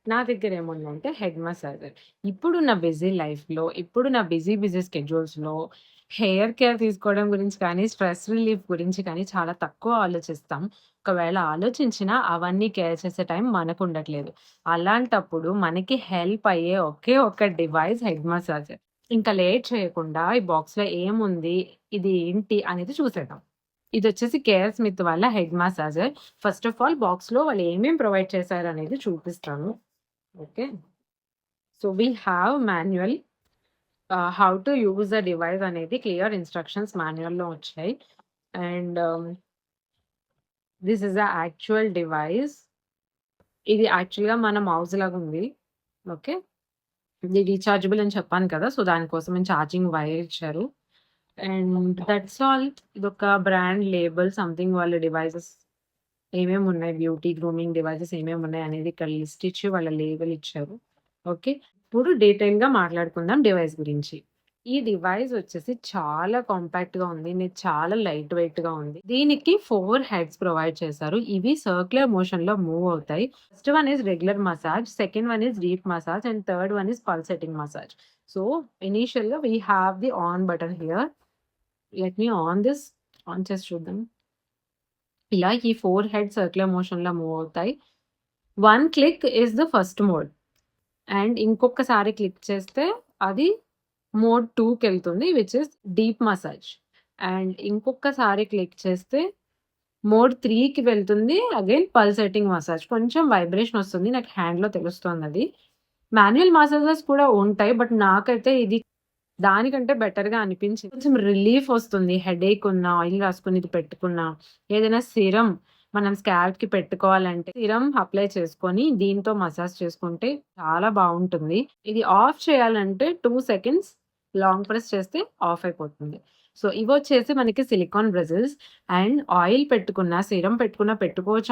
నా దగ్గర ఏముందంటే హెడ్ మసాజర్. ఇప్పుడున్న బిజీ లైఫ్‌లో, ఇప్పుడున్న బిజీ స్కెడ్యూల్స్‌లో హెయిర్ కేర్ తీసుకోవడం గురించి కానీ, స్ట్రెస్ రిలీఫ్ గురించి కానీ చాలా తక్కువ ఆలోచిస్తాం. ఒకవేళ ఆలోచించినా అవన్నీ కేర్ చేసే టైం మనకుండట్లేదు. అలాంటప్పుడు మనకి హెల్ప్ అయ్యే ఒకే ఒక్క డివైస్ హెడ్ మసాజర్. ఇంకా లేట్ చేయకుండా ఈ బాక్స్‌లో ఏముంది? ఇది ఏంటి? అనేది చూసేద్దాం. ఇదొచ్చేసి కేఆర్ స్మిత్ వాళ్ళ head massager. First of all బాక్స్‌లో వాళ్ళు ఏమేం ప్రొవైడ్ చేశారనేది చూపిస్తాను. Okay. So, we have manual how to use the device అనేది క్లియర్ ఇన్‌స్ట్రక్షన్స్ మాన్యువల్‌లో వచ్చాయి. And this is the actual device. ఇది యాక్చువల్‌గా మన మౌస్ లాగుంది. ఓకే. ఇది రీచార్జబుల్ అని చెప్పాను కదా! సో, దానికోసమని ఛార్జింగ్ వైర్ ఇచ్చారు. And that's all. ఇదొక బ్రాండ్ లేబుల్ సంథింగ్ వాళ్ళ డివైసెస్ ఏమేమున్నాయి, బ్యూటీ, గ్రూమింగ్ డివైసెస్ ఏమేమున్నాయనేది ఇక్కడ లిస్ట్ ఇచ్చి వాళ్ళ లేబుల్ ఇచ్చారు. ఓకే. ఇప్పుడు డీటెయిల్‌గా మాట్లాడుకుందాం డివైస్ గురించి. ఈ డివైస్ వచ్చేసి చాలా కాంపాక్ట్‌గా ఉంది. చాలా లైట్ వెయిట్‌గా ఉంది. దీనికి 4 హెడ్స్ ప్రొవైడ్ చేశారు. ఇవి సర్క్యులర్ మోషన్‌లో మూవ్ అవుతాయి. First one is regular massage, second one is deep massage and third one is pulsating massage. So, ఇనీషియల్‌గా we have the on button here. Let me on this. On చేసి చూద్దాం. ఇలా ఈ 4 head circular మోషన్‌లో move అవుతాయి. 1 click is the first mode. And ఇంకొకసారి click చేస్తే అది మోడ్ 2కెళ్తుంది which is deep massage. And ఇంకొకసారి క్లిక్ చేస్తే మోడ్ 3కి వెళ్తుంది. Again pulsating massage. కొంచెం వైబ్రేషన్ వస్తుంది. నాకు హ్యాండ్‌లో తెలుస్తోందది. మాన్యువల్ మసాజెస్ కూడా ఉంటాయి. బట్ నాకైతే ఇది దానికంటే బెటర్‌గా అనిపించింది. కొంచెం రిలీఫ్ వస్తుంది. హెడేక్ ఉన్నా, ఆయిల్ రాసుకొని ఇది పెట్టుకున్నా, ఏదైనా సీరమ్ మనం స్కాల్ప్‌కి పెట్టుకోవాలంటే సీరమ్ అప్లై చేసుకొని దీంతో మసాజ్ చేసుకుంటే చాలా బావుంటుంది. ఇది ఆఫ్ చేయాలంటే 2 సెకండ్స్ లాంగ్ ప్రెస్ చేస్తే ఆఫ్ అయిపోతుంది. సో, ఇవొచ్చేసి మనకి సిలికాన్ బ్రిజిల్స్. అండ్ ఆయిల్ పెట్టుకున్నా, సీరమ్ పెట్టుకున్నా పెట్టుకోవచ్చు